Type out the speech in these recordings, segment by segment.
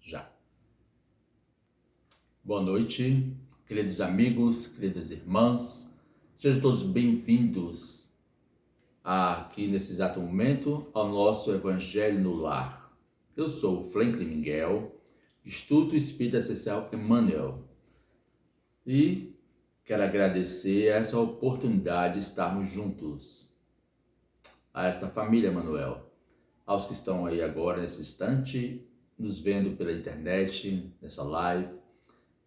Já. Boa noite, queridos amigos, queridas irmãs. Sejam todos bem-vindos aqui nesse exato momento ao nosso Evangelho no Lar. Eu sou o Franklin Miguel, Instituto Espírita Essencial Emmanuel, e quero agradecer essa oportunidade de estarmos juntos, a esta família Emmanuel, aos que estão aí agora nesse instante, nos vendo pela internet, nessa live,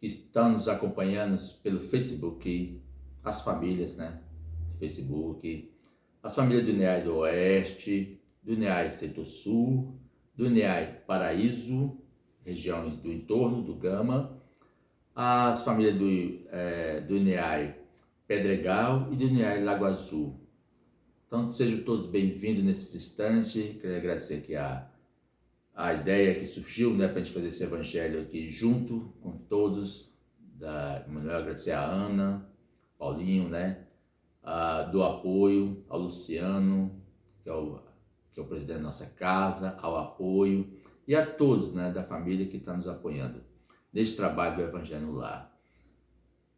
que estão nos acompanhando pelo Facebook, as famílias, do Facebook, as famílias do INEAI do Oeste, do INEAI Centro-Sul, do INEAI Paraíso, regiões do entorno do Gama, as famílias do INEAI Pedregal e do INEAI Lago Azul. Então, sejam todos bem-vindos nesse instante. Queria agradecer aqui a ideia que surgiu, para a gente fazer esse evangelho aqui junto com todos, da Emmanuel, agradecer a Ana, Paulinho, do apoio, ao Luciano, que é o presidente da nossa casa, ao apoio, e a todos, da família que está nos apoiando nesse trabalho do Evangelho no Lar.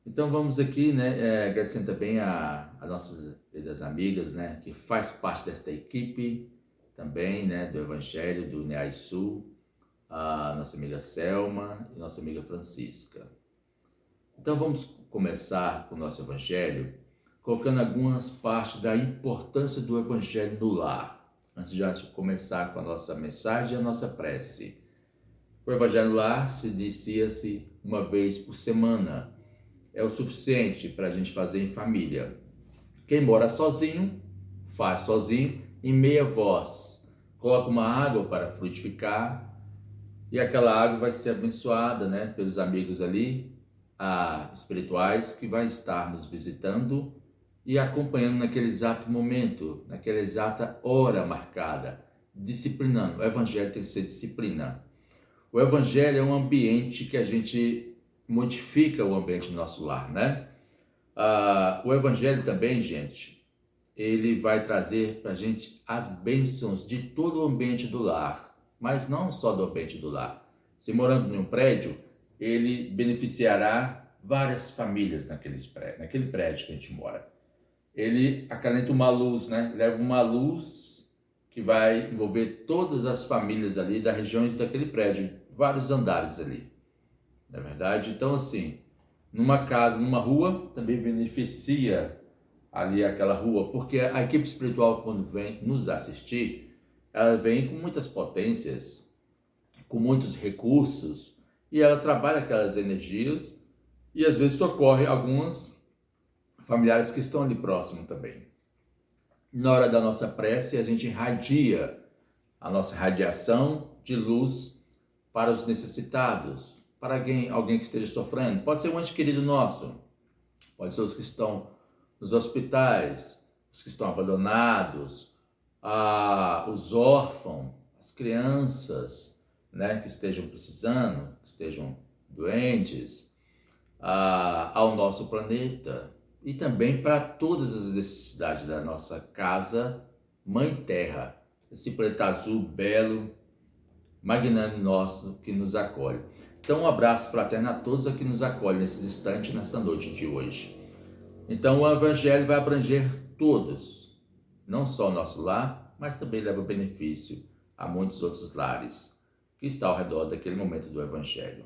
Então vamos aqui, agradecendo também a nossas queridas amigas, que faz parte desta equipe também, do Evangelho do INEAI Sul, a nossa amiga Selma e nossa amiga Francisca. Então vamos começar com o nosso Evangelho, colocando algumas partes da importância do Evangelho no lar, antes de começar com a nossa mensagem e a nossa prece. O Evangelho no lar se inicia-se uma vez por semana. É o suficiente para a gente fazer em família. Quem mora sozinho, faz sozinho, em meia voz. Coloca uma água para frutificar e aquela água vai ser abençoada, pelos amigos ali, espirituais, que vai estar nos visitando e acompanhando naquele exato momento, naquela exata hora marcada, disciplinando. O Evangelho tem que ser disciplina. O Evangelho é um ambiente que a gente modifica o ambiente do nosso lar, O Evangelho também, gente, ele vai trazer para a gente as bênçãos de todo o ambiente do lar, mas não só do ambiente do lar. Se moramos em um prédio, ele beneficiará várias famílias naquele prédio que a gente mora. Ele acalenta uma luz, leva uma luz que vai envolver todas as famílias ali das regiões daquele prédio, vários andares ali. Não é verdade? Então, assim, numa casa, numa rua, também beneficia ali aquela rua, porque a equipe espiritual, quando vem nos assistir, ela vem com muitas potências, com muitos recursos, e ela trabalha aquelas energias e às vezes socorre alguns familiares que estão ali próximo também. Na hora da nossa prece, a gente irradia a nossa radiação de luz para os necessitados, para alguém que esteja sofrendo. Pode ser um ente querido nosso, pode ser os que estão nos hospitais, os que estão abandonados, os órfãos, as crianças, que estejam precisando, que estejam doentes, ao nosso planeta e também para todas as necessidades da nossa casa, Mãe Terra, esse planeta azul belo, magnânimo nosso que nos acolhe. Então, um abraço fraterno a todos que nos acolhem nesses instantes, nessa noite de hoje. Então, o Evangelho vai abranger todos, não só o nosso lar, mas também leva benefício a muitos outros lares que estão ao redor daquele momento do Evangelho.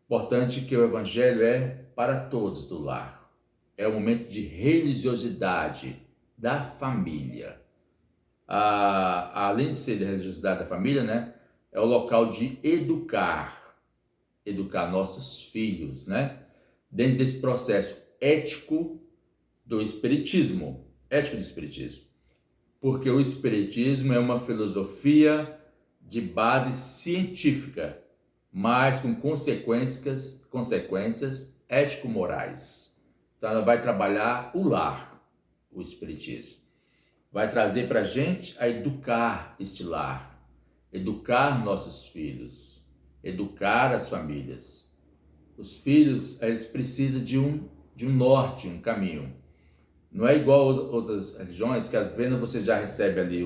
Importante que o Evangelho é para todos do lar. É o momento de religiosidade da família. Além de ser de religiosidade da família, é o local de educar nossos filhos, dentro desse processo ético do Espiritismo, porque o Espiritismo é uma filosofia de base científica, mas com consequências ético-morais. Então ela vai trabalhar o lar, o Espiritismo. Vai trazer para a gente a educar este lar, educar nossos filhos, educar as famílias. Os filhos, eles precisam de um norte, um caminho. Não é igual a outras religiões, que apenas você já recebe ali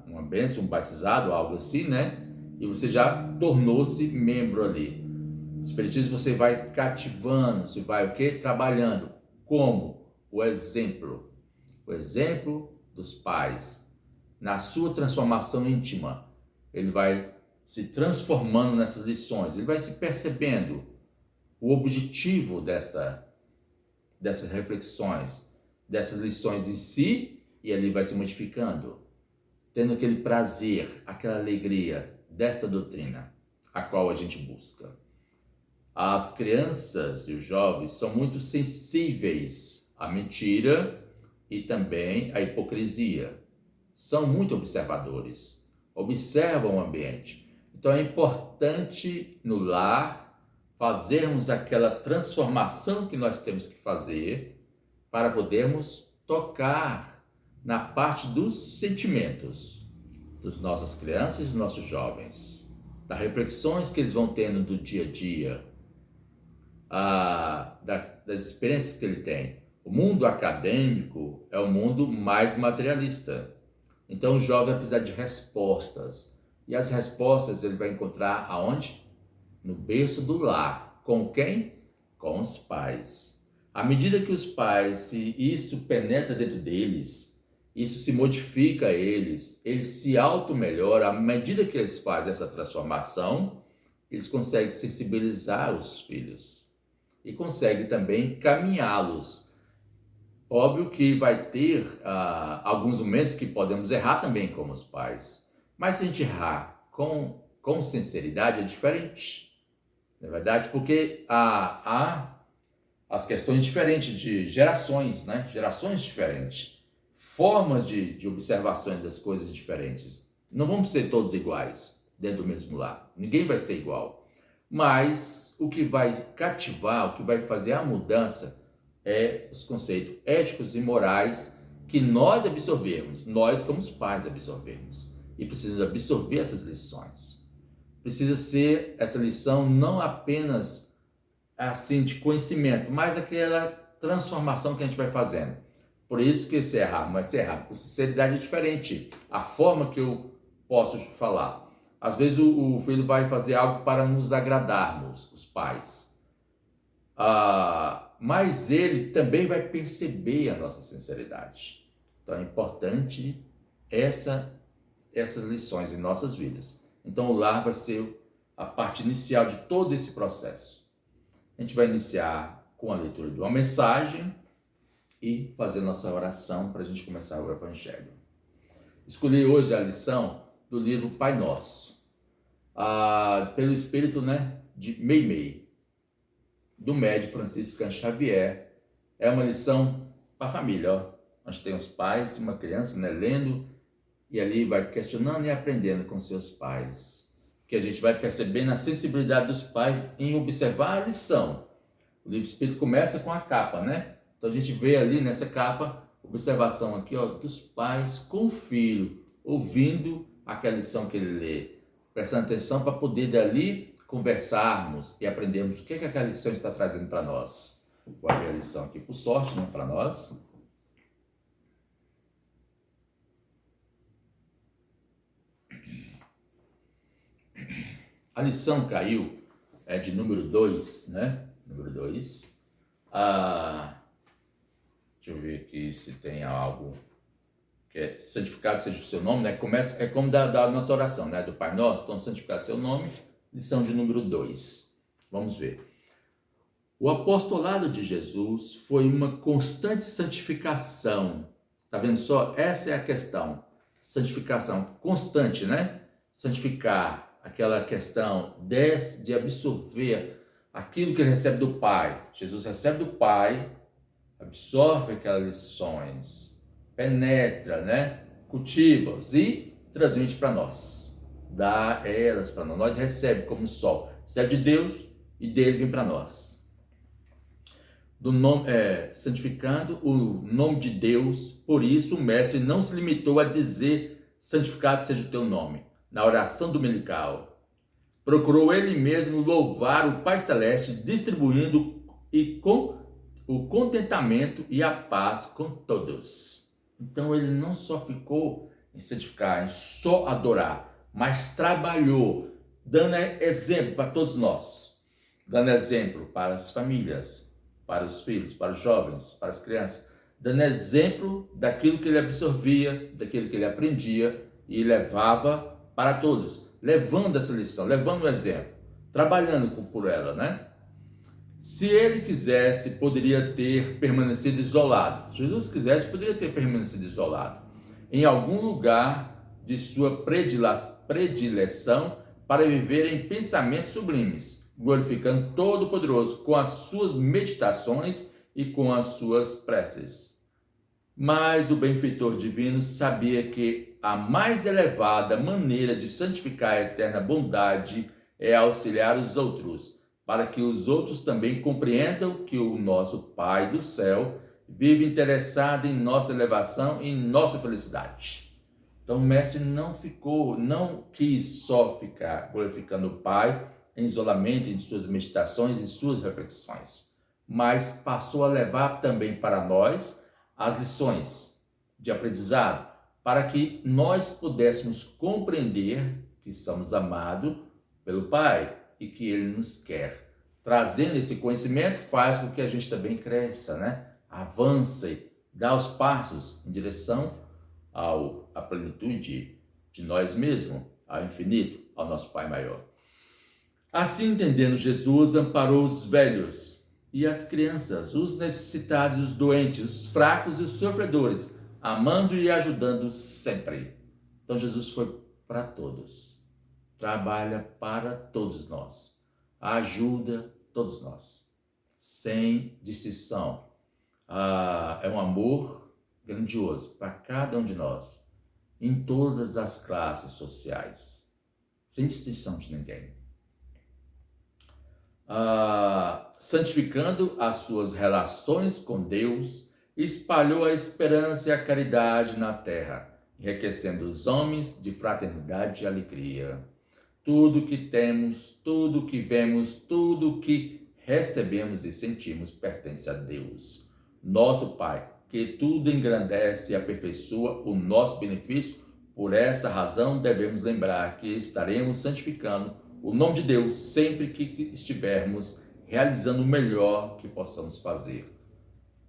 uma bênção, um batizado, algo assim, e você já tornou-se membro ali. O Espiritismo você vai cativando, você vai o quê? Trabalhando. Como? O exemplo dos pais. Na sua transformação íntima, ele vai se transformando nessas lições, ele vai se percebendo o objetivo dessas reflexões, dessas lições em si, e ele vai se modificando, tendo aquele prazer, aquela alegria desta doutrina, a qual a gente busca. As crianças e os jovens são muito sensíveis à mentira e também à hipocrisia. São muito observadores, observam o ambiente. Então é importante no lar fazermos aquela transformação que nós temos que fazer para podermos tocar na parte dos sentimentos das nossas crianças e dos nossos jovens, das reflexões que eles vão tendo do dia a dia, das experiências que ele tem. O mundo acadêmico é o mundo mais materialista. Então o jovem vai precisar de respostas. E as respostas ele vai encontrar aonde? No berço do lar. Com quem? Com os pais. À medida que os pais, se isso penetra dentro deles, isso se modifica a eles se auto-melhoram. À medida que eles fazem essa transformação, eles conseguem sensibilizar os filhos e conseguem também caminhá-los. Óbvio que vai ter alguns momentos que podemos errar também como os pais, mas se a gente errar com sinceridade é diferente, não é verdade? Porque há as questões diferentes de gerações, né? Gerações diferentes, formas de observações das coisas diferentes. Não vamos ser todos iguais dentro do mesmo lar, ninguém vai ser igual, mas o que vai cativar, o que vai fazer a mudança é os conceitos éticos e morais que nós absorvemos, nós como os pais absorvemos. E precisamos absorver essas lições. Precisa ser essa lição não apenas assim de conhecimento, mas aquela transformação que a gente vai fazendo. Por isso que se errar, mas se errar com sinceridade é diferente. A forma que eu posso falar. Às vezes o filho vai fazer algo para nos agradarmos, os pais. Mas ele também vai perceber a nossa sinceridade. Então é importante essas lições em nossas vidas. Então o lar vai ser a parte inicial de todo esse processo. A gente vai iniciar com a leitura de uma mensagem e fazer nossa oração para a gente começar o Evangelho. Escolhi hoje a lição do livro Pai Nosso, pelo espírito, de Meimei, do médium Francisco Xavier. É uma lição para a família, onde tem os pais e uma criança, lendo, e ali vai questionando e aprendendo com seus pais. Que a gente vai percebendo a sensibilidade dos pais em observar a lição. O livro espírito começa com a capa, Então a gente vê ali nessa capa, observação aqui, dos pais com o filho, ouvindo aquela lição que ele lê, prestando atenção para poder dali conversarmos e aprendermos o que aquela lição está trazendo para nós. Vou abrir a lição aqui por sorte, para nós. A lição caiu, é de número 2, Número 2. Deixa eu ver aqui se tem algo que é santificado seja o seu nome, Começa, é como da nossa oração, do Pai Nosso, então santificado seu nome, lição de número 2. Vamos ver. O apostolado de Jesus foi uma constante santificação. Tá vendo só? Essa é a questão. Santificação constante, Santificar, aquela questão de absorver aquilo que ele recebe do Pai. Jesus recebe do Pai, absorve aquelas lições, penetra, cultiva-os e transmite para nós. Dá elas para nós. Nós recebemos como sol. Recebe de Deus e dele vem para nós. Santificando o nome de Deus. Por isso o mestre não se limitou a dizer: santificado seja o teu nome. Na oração dominical, procurou ele mesmo louvar o Pai Celeste, distribuindo e com o contentamento e a paz com todos. Então ele não só ficou em santificar, em só adorar, mas trabalhou, dando exemplo para todos nós, dando exemplo para as famílias, para os filhos, para os jovens, para as crianças, dando exemplo daquilo que ele absorvia, daquilo que ele aprendia e levava para todos, levando essa lição, levando o exemplo, trabalhando por ela, né? Se ele quisesse, poderia ter permanecido isolado. Se Jesus quisesse, poderia ter permanecido isolado em algum lugar de sua predileção para viver em pensamentos sublimes, glorificando Todo-Poderoso com as suas meditações e com as suas preces. Mas o benfeitor divino sabia que a mais elevada maneira de santificar a eterna bondade é auxiliar os outros, para que os outros também compreendam que o nosso Pai do céu vive interessado em nossa elevação e em nossa felicidade. Então o mestre não quis só ficar glorificando o Pai em isolamento, em suas meditações, em suas reflexões, mas passou a levar também para nós as lições de aprendizado, para que nós pudéssemos compreender que somos amados pelo Pai e que Ele nos quer. Trazendo esse conhecimento faz com que a gente também cresça, né? Avance, dá os passos em direção à plenitude de nós mesmos, ao infinito, ao nosso Pai maior. Assim, entendendo, Jesus amparou os velhos e as crianças, os necessitados, os doentes, os fracos e os sofredores, amando e ajudando sempre. Então Jesus foi para todos, trabalha para todos nós, ajuda todos nós, sem distinção. É um amor grandioso para cada um de nós, em todas as classes sociais, sem distinção de ninguém. Santificando as suas relações com Deus, espalhou a esperança e a caridade na terra, enriquecendo os homens de fraternidade e alegria. Tudo que temos, tudo que vemos, tudo que recebemos e sentimos pertence a Deus, nosso Pai, que tudo engrandece e aperfeiçoa o nosso benefício. Por essa razão, devemos lembrar que estaremos santificando o nome de Deus sempre que estivermos realizando o melhor que possamos fazer.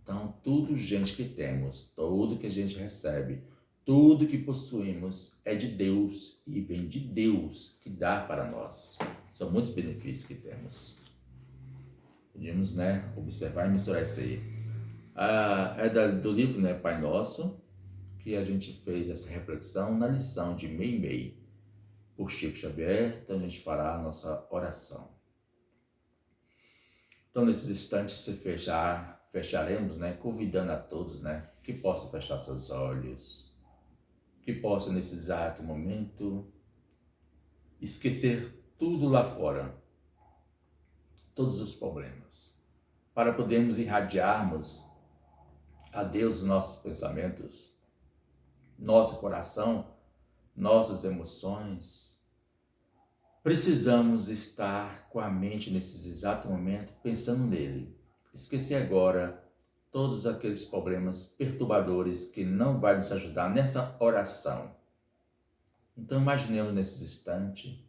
Então, tudo, gente, que temos, tudo que a gente recebe, tudo que possuímos é de Deus e vem de Deus que dá para nós. São muitos benefícios que temos. Podíamos, né, observar e mensurar isso aí. Do livro, né, Pai Nosso, que a gente fez essa reflexão na lição de Meimei, por Chico Xavier. Então a gente fará a nossa oração. Então nesses instantes que se fecharemos, né, convidando a todos, né, que possam fechar seus olhos, que possam nesse exato momento esquecer tudo lá fora, todos os problemas, para podermos irradiarmos a Deus os nossos pensamentos, nosso coração, nossas emoções. Precisamos estar com a mente nesse exato momento pensando nele. Esquecer agora todos aqueles problemas perturbadores que não vai nos ajudar nessa oração. Então imaginemos nesse instante,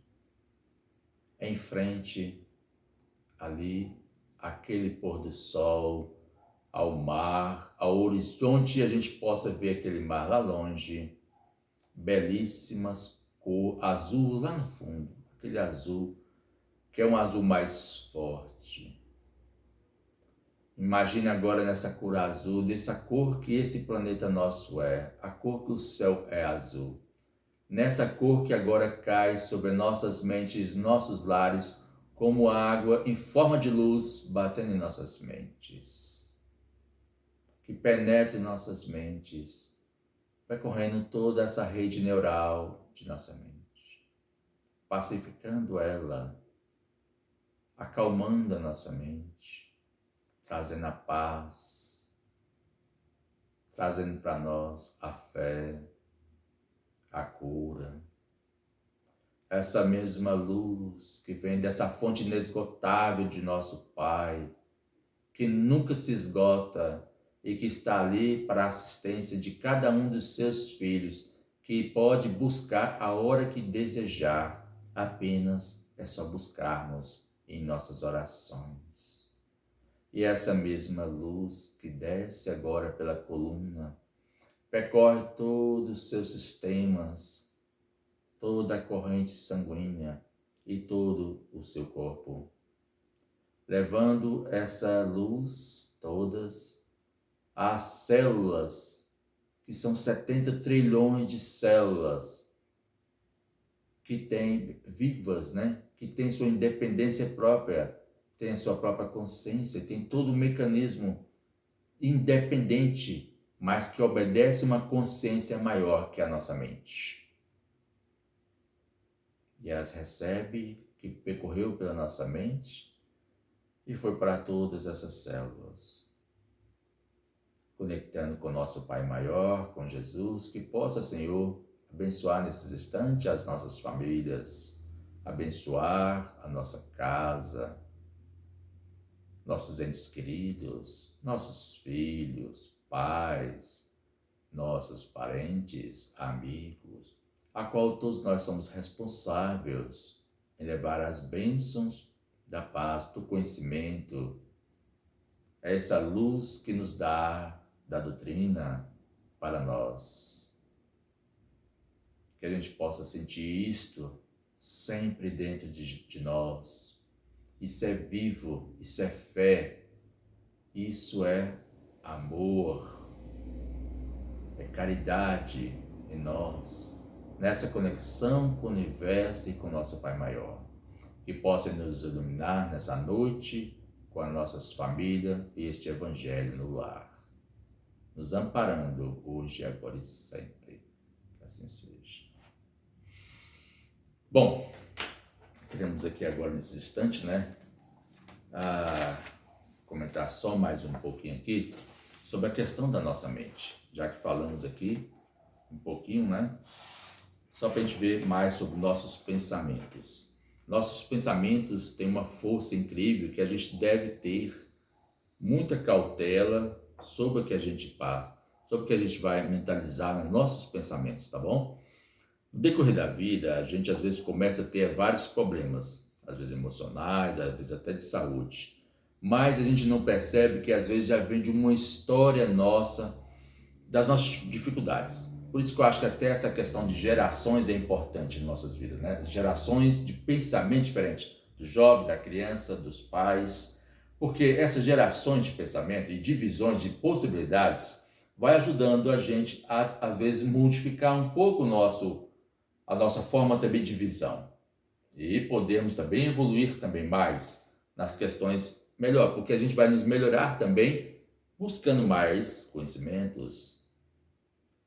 em frente, ali, aquele pôr do sol, ao mar, ao horizonte, e a gente possa ver aquele mar lá longe, belíssimas cor azul lá no fundo, aquele azul que é um azul mais forte. Imagine agora nessa cor azul, dessa cor que esse planeta nosso é, a cor que o céu é azul. Nessa cor que agora cai sobre nossas mentes, nossos lares, como água em forma de luz batendo em nossas mentes. Que penetre em nossas mentes, percorrendo toda essa rede neural de nossa mente, pacificando ela, acalmando a nossa mente, trazendo a paz, trazendo para nós a fé, a cura. Essa mesma luz que vem dessa fonte inesgotável de nosso Pai, que nunca se esgota e que está ali para a assistência de cada um dos seus filhos, que pode buscar a hora que desejar, apenas é só buscarmos em nossas orações. E essa mesma luz que desce agora pela coluna, percorre todos os seus sistemas, toda a corrente sanguínea e todo o seu corpo, levando essa luz todas às células, que são 70 trilhões de células que têm vivas, né? Que têm sua independência própria, têm a sua própria consciência, tem todo um mecanismo independente, mas que obedece uma consciência maior que a nossa mente. E elas recebem que percorreu pela nossa mente e foi para todas essas células, conectando com o nosso Pai Maior, com Jesus, que possa, Senhor, abençoar nesses instantes as nossas famílias, abençoar a nossa casa, nossos entes queridos, nossos filhos, pais, nossos parentes, amigos, a qual todos nós somos responsáveis em levar as bênçãos da paz, do conhecimento, essa luz que nos dá da doutrina para nós. Que a gente possa sentir isto sempre dentro de nós. Isso é vivo, isso é fé, isso é amor, é caridade em nós, nessa conexão com o universo e com o nosso Pai Maior. Que possa nos iluminar nessa noite com as nossas famílias e este Evangelho no lar, nos amparando hoje, agora e sempre. Que assim seja. Bom, queremos aqui agora nesse instante, né, comentar só mais um pouquinho aqui sobre a questão da nossa mente, já que falamos aqui um pouquinho, né, só para a gente ver mais sobre nossos pensamentos. Nossos pensamentos têm uma força incrível que a gente deve ter muita cautela sobre o que a gente passa, sobre o que a gente vai mentalizar nos nossos pensamentos, tá bom? No decorrer da vida, a gente às vezes começa a ter vários problemas, às vezes emocionais, às vezes até de saúde, mas a gente não percebe que às vezes já vem de uma história nossa, das nossas dificuldades. Por isso que eu acho que até essa questão de gerações é importante em nossas vidas, né? Gerações de pensamento diferente, do jovem, da criança, dos pais, porque essas gerações de pensamento e divisões de possibilidades vai ajudando a gente a, às vezes, modificar um pouco a nossa forma também de visão. E podemos também evoluir também mais nas questões melhor, porque a gente vai nos melhorar também buscando mais conhecimentos,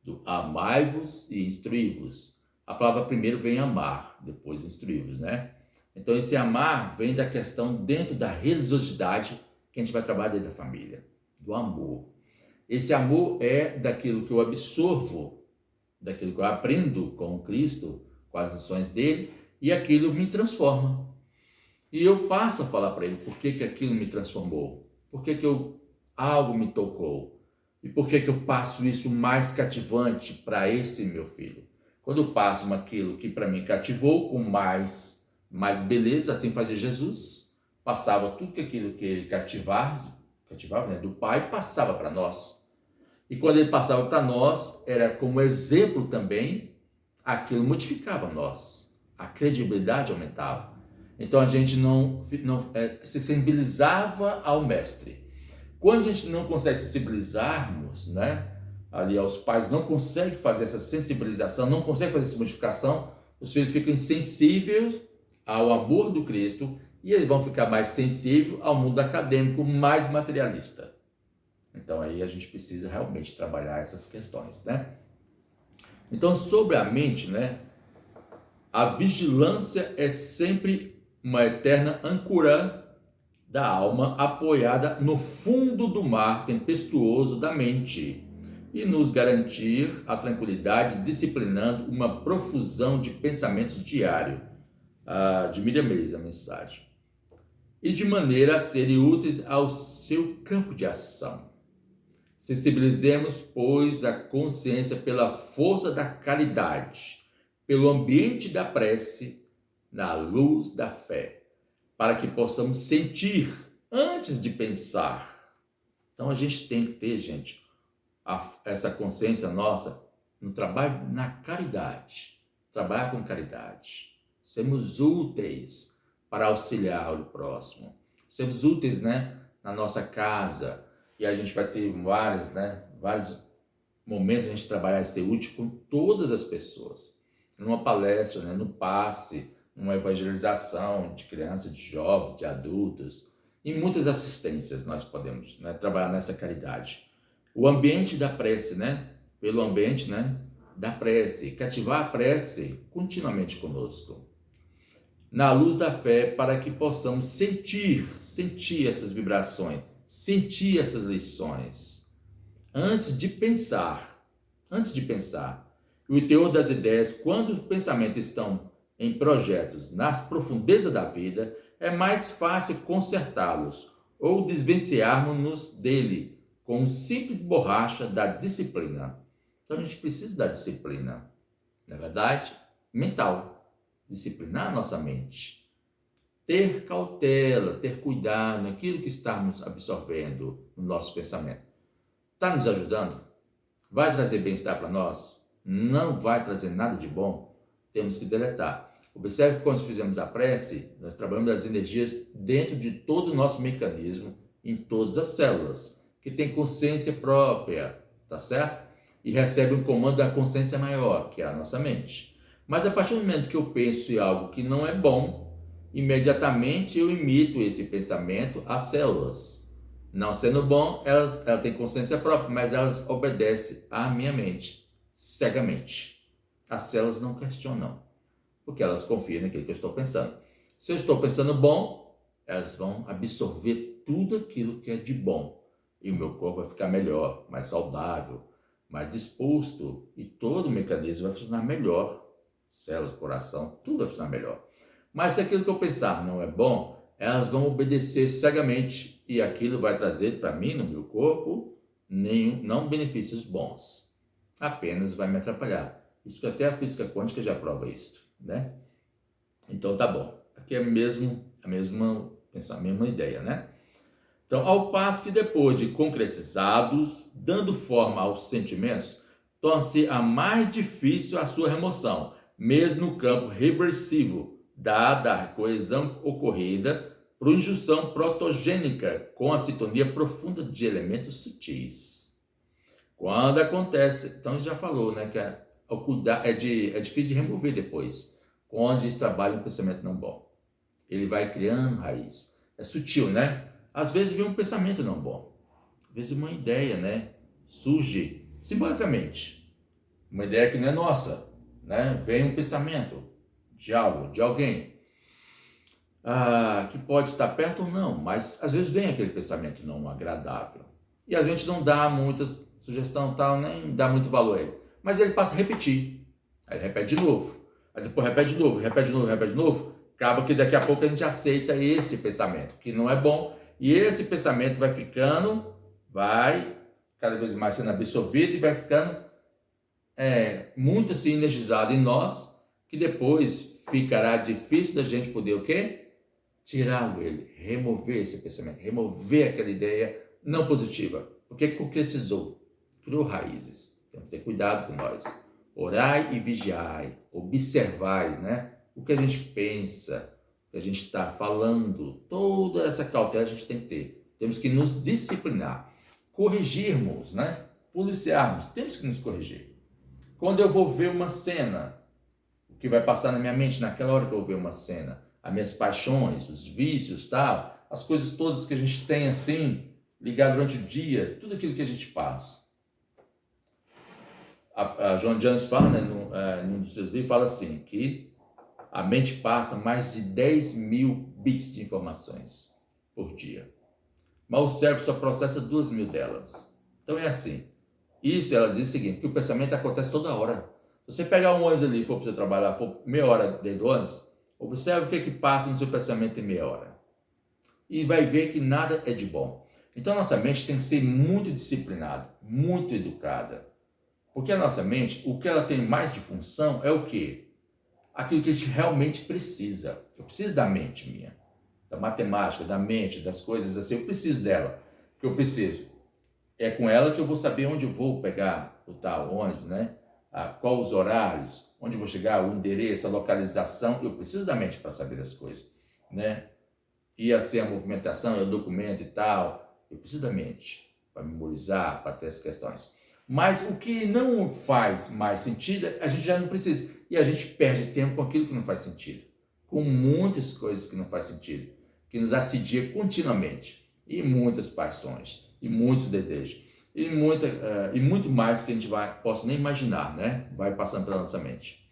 do amai-vos e instruí-vos. A palavra primeiro vem amar, depois instruí-vos, né? Então esse amar vem da questão dentro da religiosidade que a gente vai trabalhar dentro da família, do amor. Esse amor é daquilo que eu absorvo, daquilo que eu aprendo com Cristo, com as lições dele, e aquilo me transforma. E eu passo a falar para ele por que aquilo me transformou, por que algo me tocou. E por que eu passo isso mais cativante para esse meu filho? Quando eu passo aquilo que para mim cativou com mais beleza, assim fazia Jesus, passava tudo aquilo que ele cativava, né, do Pai, passava para nós. E quando ele passava para nós, era como exemplo também, aquilo modificava nós, a credibilidade aumentava. Então a gente não se sensibilizava ao mestre. Quando a gente não consegue sensibilizarmos, né, ali aos pais não conseguem fazer essa sensibilização, não conseguem fazer essa modificação, os filhos ficam insensíveis ao amor do Cristo e eles vão ficar mais sensíveis ao mundo acadêmico, mais materialista. Então aí a gente precisa realmente trabalhar essas questões, né? Então sobre a mente, né, a vigilância é sempre uma eterna âncora da alma apoiada no fundo do mar tempestuoso da mente e nos garantir a tranquilidade disciplinando uma profusão de pensamentos diário. De Miriam Reis, a mensagem. E de maneira a serem úteis ao seu campo de ação. Sensibilizemos, pois, a consciência pela força da caridade, pelo ambiente da prece, na luz da fé, para que possamos sentir antes de pensar. Então a gente tem que ter, gente, essa consciência nossa no trabalho na caridade. Trabalhar com caridade. Sermos úteis para auxiliar o próximo. Sermos úteis, né, na nossa casa. E a gente vai ter vários momentos a gente trabalhar e ser útil com todas as pessoas. Numa palestra, né, no passe, numa evangelização de crianças, de jovens, de adultos. Em muitas assistências nós podemos, né, trabalhar nessa caridade. O ambiente da prece, né? Pelo ambiente, né, da prece. Cativar a prece continuamente conosco. Na luz da fé, para que possamos sentir essas vibrações, sentir essas lições. Antes de pensar. O teor das ideias, quando os pensamentos estão em projetos nas profundezas da vida, é mais fácil consertá-los ou desvencilharmos-nos dele com um simples borracha da disciplina. Então a gente precisa da disciplina, na verdade, mental. Disciplinar a nossa mente. Ter cautela, ter cuidado naquilo que estamos absorvendo no nosso pensamento. Está nos ajudando? Vai trazer bem-estar para nós? Não vai trazer nada de bom? Temos que deletar. Observe que quando fizemos a prece, nós trabalhamos as energias dentro de todo o nosso mecanismo, em todas as células, que tem consciência própria, tá certo? E recebe um comando da consciência maior, que é a nossa mente. Mas a partir do momento que eu penso em algo que não é bom, imediatamente eu imito esse pensamento às células. Não sendo bom, elas têm consciência própria, mas elas obedecem à minha mente, cegamente. As células não questionam, porque elas confiam naquilo que eu estou pensando. Se eu estou pensando bom, elas vão absorver tudo aquilo que é de bom. E o meu corpo vai ficar melhor, mais saudável, mais disposto, e todo o mecanismo vai funcionar melhor. Células, coração, tudo vai funcionar melhor. Mas se aquilo que eu pensar não é bom, elas vão obedecer cegamente e aquilo vai trazer para mim, no meu corpo, não benefícios bons. Apenas vai me atrapalhar. Isso que até a física quântica já prova isso, né? Então tá bom. Aqui é a mesma ideia, né? Então, ao passo que depois de concretizados, dando forma aos sentimentos, torna-se a mais difícil a sua remoção, mesmo no campo reversivo, dada a coesão ocorrida por injunção protogênica com a sintonia profunda de elementos sutis. Quando acontece, então já falou, né, que ao cuidar é difícil de remover depois, quando a gente trabalha um pensamento não bom. Ele vai criando raiz. É sutil, né? Às vezes vem um pensamento não bom. Às vezes uma ideia, né, surge simbolicamente. Uma ideia que não é nossa, né? Vem um pensamento de algo, de alguém, que pode estar perto ou não, mas às vezes vem aquele pensamento não agradável. E a gente não dá muita sugestão, tal, nem dá muito valor a ele. Mas ele passa a repetir. Aí ele repete de novo. Aí depois repete de novo, repete de novo, repete de novo. Acaba que daqui a pouco a gente aceita esse pensamento, que não é bom. E esse pensamento vai cada vez mais sendo absorvido e vai ficando muito assim energizado em nós, que depois ficará difícil da gente poder o quê? Tirar ele, remover esse pensamento, remover aquela ideia não positiva, porque concretizou, criou raízes. Temos que ter cuidado com nós. Orai e vigiai, observai, né? O que a gente pensa, o que a gente está falando, toda essa cautela a gente tem que ter. Temos que nos disciplinar, corrigirmos, né? Policiarmos, temos que nos corrigir. Quando eu vou ver uma cena, o que vai passar na minha mente naquela hora que eu vou ver uma cena, as minhas paixões, os vícios, tal, as coisas todas que a gente tem assim, ligado durante o dia, tudo aquilo que a gente passa. A Joan Jones fala, né, num dos seus livros, fala assim, que a mente passa mais de 10 mil bits de informações por dia. Mas o cérebro só processa 2 mil delas. Então é assim. Isso, ela diz o seguinte, que o pensamento acontece toda hora. Se você pegar um ônibus ali e for para você trabalhar, for meia hora dentro do ônibus, observe o que passa no seu pensamento em meia hora. E vai ver que nada é de bom. Então a nossa mente tem que ser muito disciplinada, muito educada. Porque a nossa mente, o que ela tem mais de função é o quê? Aquilo que a gente realmente precisa. Eu preciso da mente minha, da matemática, da mente, das coisas assim, eu preciso dela. O que eu preciso? É com ela que eu vou saber onde eu vou pegar o tal, onde, né? Qual os horários, onde eu vou chegar, o endereço, a localização. Eu preciso da mente para saber das coisas, né? Ia ser a movimentação, o documento e tal. Eu preciso da mente para memorizar, para ter essas questões. Mas o que não faz mais sentido, a gente já não precisa. E a gente perde tempo com aquilo que não faz sentido. Com muitas coisas que não faz sentido. Que nos assedia continuamente. E muitas paixões. E muitos desejos. E muito mais que a gente possa nem imaginar, né? Vai passando pela nossa mente.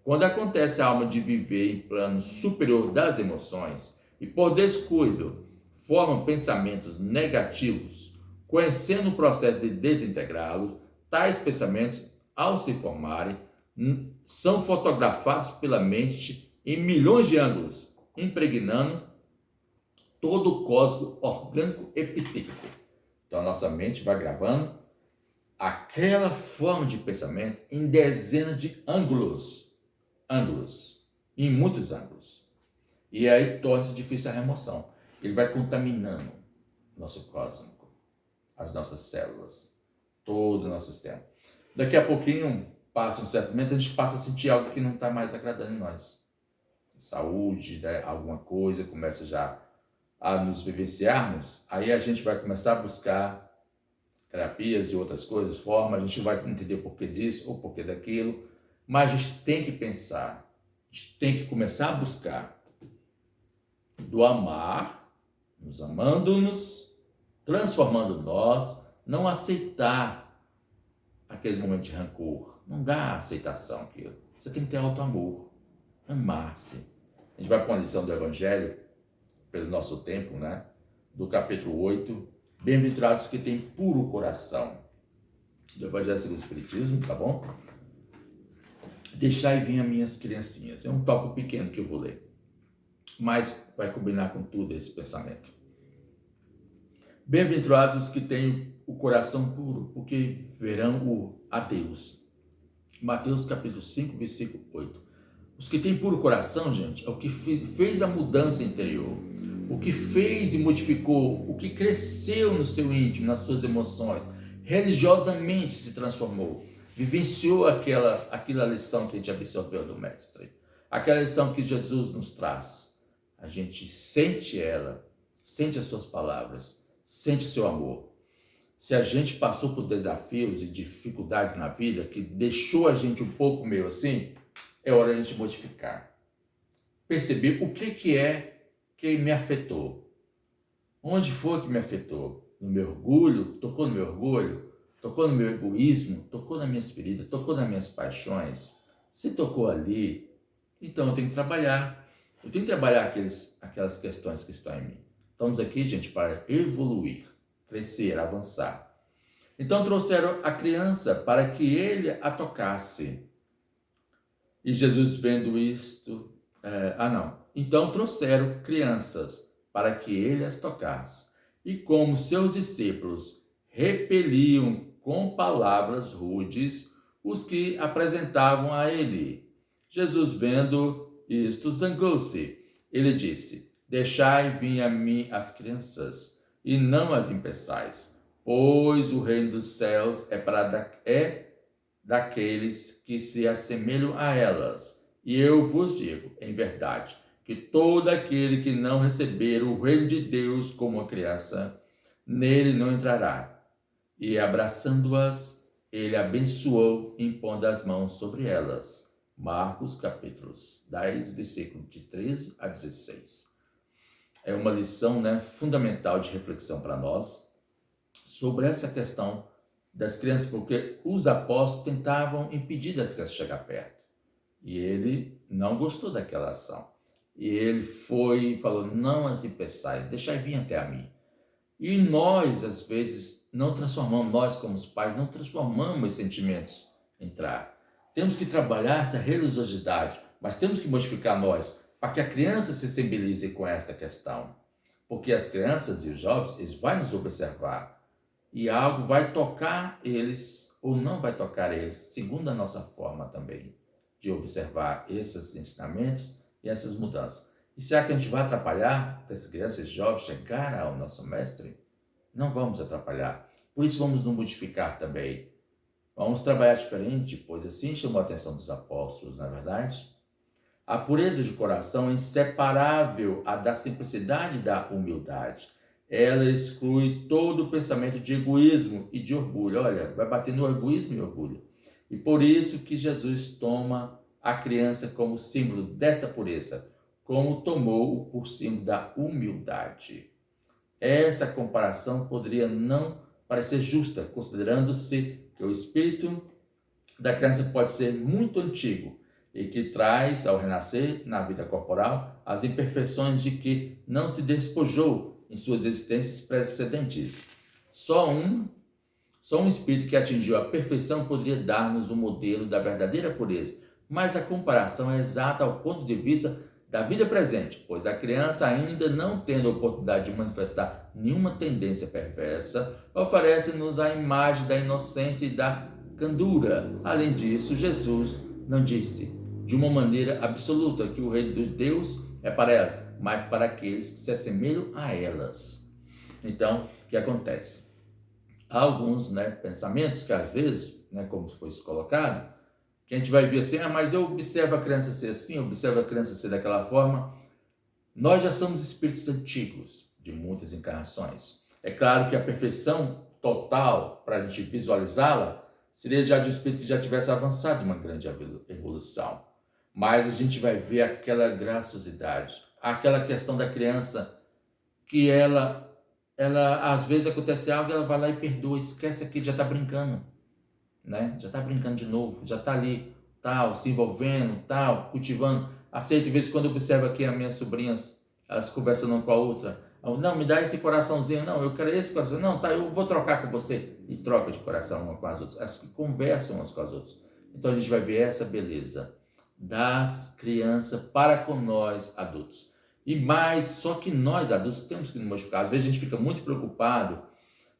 Quando acontece a alma de viver em plano superior das emoções e por descuido formam pensamentos negativos, conhecendo o processo de desintegrá-los, tais pensamentos, ao se formarem, são fotografados pela mente em milhões de ângulos, impregnando todo o cósmico orgânico e psíquico. Então a nossa mente vai gravando aquela forma de pensamento em dezenas de ângulos, em muitos ângulos. E aí torna-se difícil a remoção. Ele vai contaminando nosso cósmico, as nossas células, todo o nosso sistema. Daqui a pouquinho, passa um certo momento, a gente passa a sentir algo que não está mais agradando em nós. Saúde, né? Alguma coisa, começa já a nos vivenciarmos, aí a gente vai começar a buscar terapias e outras coisas, formas, a gente vai entender o porquê disso ou o porquê daquilo, mas a gente tem que pensar, a gente tem que começar a buscar do amar, nos amando-nos, transformando nós, não aceitar aqueles momentos de rancor, não dá aceitação aquilo. Você tem que ter auto-amor, amar-se. A gente vai para uma lição do Evangelho, pelo nosso tempo, né? Do capítulo 8, bem-aventurados que têm puro coração. Do Evangelho segundo o Espiritismo, tá bom? Deixai vir as minhas criancinhas. É um tópico pequeno que eu vou ler, mas vai combinar com tudo esse pensamento. Bem-aventurados que têm o coração puro, porque verão a Deus. Mateus capítulo 5, versículo 8. Os que têm puro coração, gente, é o que fez a mudança interior, o que fez e modificou, o que cresceu no seu íntimo, nas suas emoções, religiosamente se transformou, vivenciou aquela lição que a gente absorveu do Mestre, aquela lição que Jesus nos traz. A gente sente ela, sente as suas palavras, sente o seu amor. Se a gente passou por desafios e dificuldades na vida que deixou a gente um pouco meio assim, é hora de a gente modificar. Perceber o que é que me afetou. Onde foi que me afetou? No meu orgulho? Tocou no meu orgulho? Tocou no meu egoísmo? Tocou nas minhas feridas? Tocou nas minhas paixões? Se tocou ali, então eu tenho que trabalhar. Eu tenho que trabalhar aquelas questões que estão em mim. Estamos aqui, gente, para evoluir, crescer, avançar. Então trouxeram a criança para que ele a tocasse. E Jesus vendo isto, Então trouxeram crianças para que ele as tocasse. E como seus discípulos repeliam com palavras rudes os que apresentavam a ele. Jesus vendo isto, zangou-se. Ele disse: deixai vir a mim as crianças, e não as impeçais, pois o reino dos céus é daqueles que se assemelham a elas. E eu vos digo, em verdade, que todo aquele que não receber o reino de Deus como uma criança, nele não entrará. E abraçando-as, ele abençoou, impondo as mãos sobre elas. Marcos capítulo 10, versículo de 13 a 16. É uma lição, fundamental de reflexão para nós sobre essa questão das crianças, porque os apóstolos tentavam impedir das crianças de chegar perto. E ele não gostou daquela ação. E ele foi e falou: não as impeçais, deixai vir até a mim. E nós, às vezes, não transformamos, nós como os pais, não transformamos os sentimentos entrar. Temos que trabalhar essa religiosidade, mas temos que modificar nós, para que a criança se sensibilize com essa questão. Porque as crianças e os jovens, eles vão nos observar e algo vai tocar eles ou não vai tocar eles, segundo a nossa forma também de observar esses ensinamentos e essas mudanças. E será que a gente vai atrapalhar essas crianças e jovens chegar ao nosso mestre? Não vamos atrapalhar. Por isso vamos nos modificar também. Vamos trabalhar diferente, pois assim chamou a atenção dos apóstolos, não é verdade? A pureza de coração é inseparável da simplicidade e da humildade. Ela exclui todo o pensamento de egoísmo e de orgulho. Olha, vai bater no egoísmo e orgulho. E por isso que Jesus toma a criança como símbolo desta pureza, como tomou por símbolo da humildade. Essa comparação poderia não parecer justa, considerando-se que o espírito da criança pode ser muito antigo e que traz, ao renascer na vida corporal, as imperfeições de que não se despojou em suas existências precedentes. Só um espírito que atingiu a perfeição poderia dar-nos um modelo da verdadeira pureza, mas a comparação é exata ao ponto de vista da vida presente, pois a criança, ainda não tendo a oportunidade de manifestar nenhuma tendência perversa, oferece-nos a imagem da inocência e da candura. Além disso, Jesus não disse de uma maneira absoluta que o reino de Deus é para elas, mas para aqueles que se assemelham a elas. Então, o que acontece? Há alguns pensamentos que às vezes, como foi colocado, que a gente vai ver assim, mas eu observo a criança ser assim, eu observo a criança ser daquela forma. Nós já somos espíritos antigos, de muitas encarnações. É claro que a perfeição total, para a gente visualizá-la, seria já de um espírito que já tivesse avançado uma grande evolução. Mas a gente vai ver aquela graciosidade, aquela questão da criança, que ela às vezes acontece algo, ela vai lá e perdoa, esquece que já está brincando. Já está brincando de novo, já está ali, tal, se envolvendo, tal, cultivando. Aceito, de vez em quando eu observo aqui as minhas sobrinhas, elas conversam uma com a outra. Não, me dá esse coraçãozinho, não, eu quero esse coração. Não, tá, eu vou trocar com você. E troca de coração uma com as outras. Elas conversam umas com as outras. Então a gente vai ver essa beleza das crianças para com nós adultos. E mais, só que nós adultos temos que nos modificar. Às vezes a gente fica muito preocupado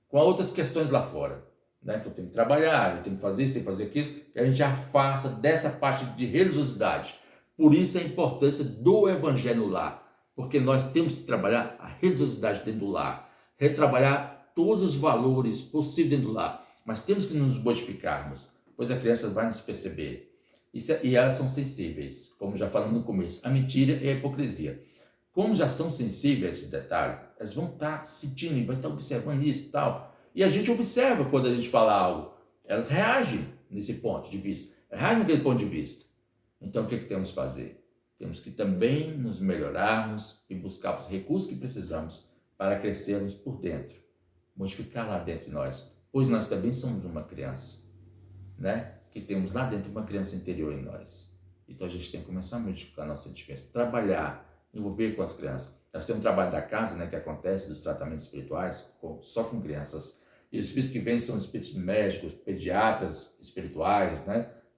com outras questões lá fora. Que eu tenho que trabalhar, eu tenho que fazer isso, tenho que fazer aquilo, que a gente afasta dessa parte de religiosidade. Por isso a importância do evangelho no lar, porque nós temos que trabalhar a religiosidade dentro do lar, retrabalhar todos os valores possíveis dentro do lar, mas temos que nos modificarmos, pois a criança vai nos perceber. E elas são sensíveis, como já falamos no começo, a mentira e a hipocrisia. Como já são sensíveis a esse detalhe, elas vão estar sentindo e vão estar observando isso e tal. E a gente observa quando a gente fala algo. Elas reagem nesse ponto de vista. Reagem naquele ponto de vista. Então, o que temos que fazer? Temos que também nos melhorarmos e buscar os recursos que precisamos para crescermos por dentro. Modificar lá dentro de nós. Pois nós também somos uma criança. Que temos lá dentro uma criança interior em nós. Então, a gente tem que começar a modificar nossos sentimentos. Trabalhar, envolver com as crianças. Nós temos um trabalho da casa, que acontece dos tratamentos espirituais, só com crianças. E os espíritos que vêm são espíritos médicos, pediatras espirituais,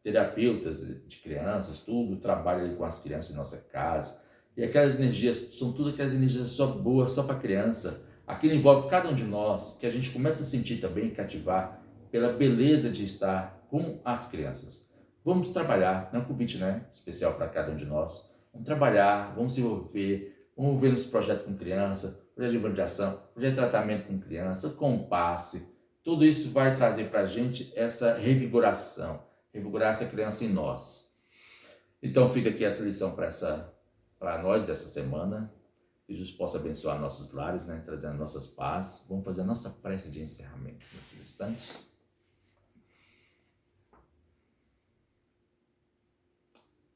terapeutas de crianças, tudo trabalha ali com as crianças em nossa casa. E aquelas energias, são tudo aquelas energias só boas, só para a criança. Aquilo envolve cada um de nós, que a gente começa a sentir também e cativar pela beleza de estar com as crianças. Vamos trabalhar, é um convite especial para cada um de nós. Vamos trabalhar, vamos se envolver, vamos ver nos projetos com criança, projeto de validação, projeto de tratamento com criança, com passe. Tudo isso vai trazer para a gente essa revigoração, revigorar essa criança em nós. Então fica aqui essa lição para nós dessa semana. Que Jesus possa abençoar nossos lares, trazendo nossas paz. Vamos fazer a nossa prece de encerramento nesses instantes.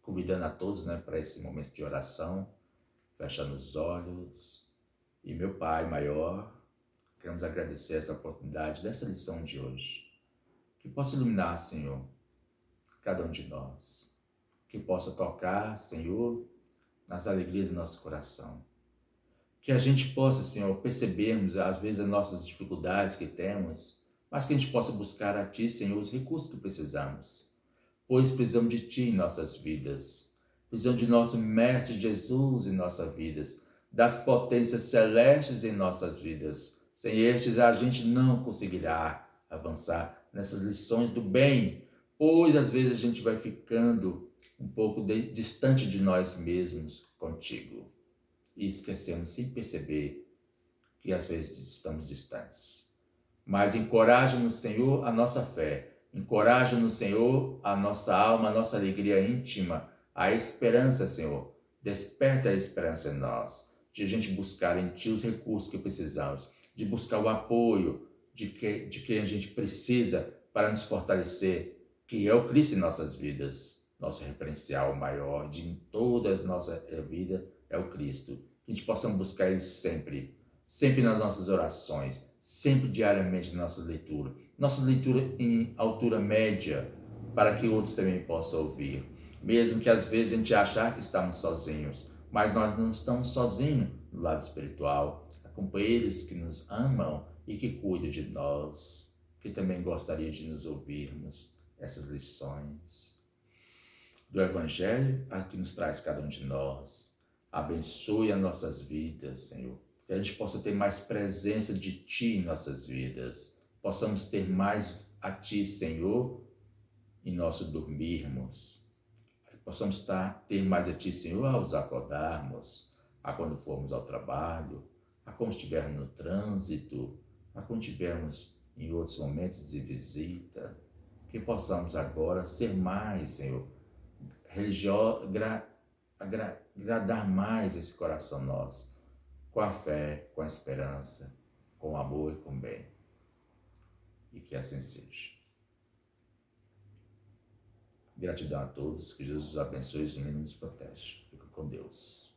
Convidando a todos para esse momento de oração, fechando os olhos. E meu Pai maior, queremos agradecer essa oportunidade dessa lição de hoje. Que possa iluminar, Senhor, cada um de nós. Que possa tocar, Senhor, nas alegrias do nosso coração. Que a gente possa, Senhor, percebermos às vezes as nossas dificuldades que temos, mas que a gente possa buscar a Ti, Senhor, os recursos que precisamos. Pois precisamos de Ti em nossas vidas. Precisamos de nosso Mestre Jesus em nossas vidas. das potências celestes em nossas vidas. Sem estes, a gente não conseguirá avançar nessas lições do bem, pois às vezes a gente vai ficando um pouco distante de nós mesmos contigo e esquecemos sem perceber que às vezes estamos distantes. Mas encoraja no Senhor a nossa fé, encoraja no Senhor a nossa alma, a nossa alegria íntima, a esperança, Senhor. Desperta a esperança em nós, de a gente buscar em Ti os recursos que precisamos, de buscar o apoio de quem a gente precisa para nos fortalecer, que é o Cristo em nossas vidas. Nosso referencial maior de toda a nossa vida é o Cristo. Que a gente possa buscar Ele sempre, sempre nas nossas orações, sempre diariamente na nossa leitura em altura média, para que outros também possam ouvir. Mesmo que às vezes a gente achar que estamos sozinhos, mas nós não estamos sozinhos no lado espiritual. Há companheiros que nos amam e que cuidam de nós, que também gostariam de nos ouvirmos essas lições do Evangelho a que nos traz cada um de nós. Abençoe as nossas vidas, Senhor. Que a gente possa ter mais presença de Ti em nossas vidas. Possamos ter mais a Ti, Senhor, em nosso dormirmos. Possamos ter mais a Ti, Senhor, ao nos acordarmos, a quando formos ao trabalho, a quando estivermos no trânsito, a quando estivermos em outros momentos de visita. Que possamos agora ser mais, Senhor, agradar mais esse coração nosso, com a fé, com a esperança, com o amor e com o bem. E que assim seja. Gratidão a todos, que Jesus os abençoe e nos protege. Fico com Deus.